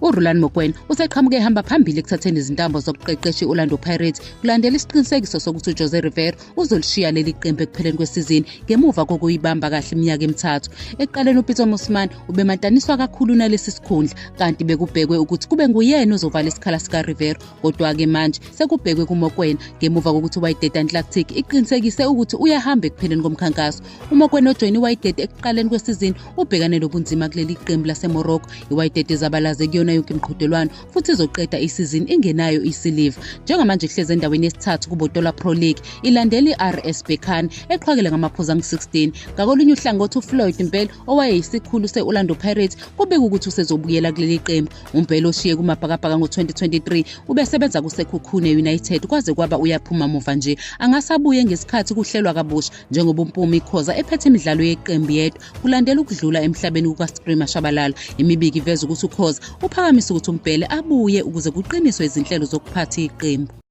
uRolani Mokoena useqhamuke ehamba phambili ekuthatheni izintambo zokuqeqesha i-Orlando Pirates kulandela isiqinisekiso sokuthi uJose Rivera uzolishiya leli qembu ekupheleni kwesizini ngemuva kokuyibamba kahle iminyaka emithathu. Ekuqaleni uPeter Mosman ubemataniswa kakhulu nalesi sikhundla kanti bekubhekwe ukuthi kube nguyena ozovala isikhala sikaRivera, kodwa-ke manje sekubhekwe kuMokoena ngemuva kokuthi iWydad Athletic iqinisekise ukuthi uyahamba ekupheleni komkhankaso. uMokoena ojoyine iWydad ekuqaleni kwesizini ubhekane nobunzima kuleli qembu laseMorocco. iWydad izabalaze kuyona yonke imiqhudelwano futhi izoqeda isizini ingenayo isiliva. Njengamanje ihlezi endaweni yesithathu kuBotola Pro League ilandela iRS Berkane eqhwakele ngamaphuzu angu-16. Ngakolunye uhlangothi uFloyd Mbele owayeyisikhulu se-Orlando Pirates kubeka ukuthi usezobuyela kuleli qembu. uMbele oshiye kumabhakabhaka ngo-2023 ubesebenza kuSekhukhune United kwaze kwaba uyaphuma muva nje. Angasabuye ngesikhathi kuhlelwa kabusha njengoba uMpumi Khoza ephethe imidlalo yeqembu yedwa kulandela ukudlula emhlabeni kukaScreamer Shabalala. Imibiko iveza ukuthi uKhoza uphakamisa ukuthi uMbele abuye ukuze kuqiniswe izinhlelo zokuphatha iqembu.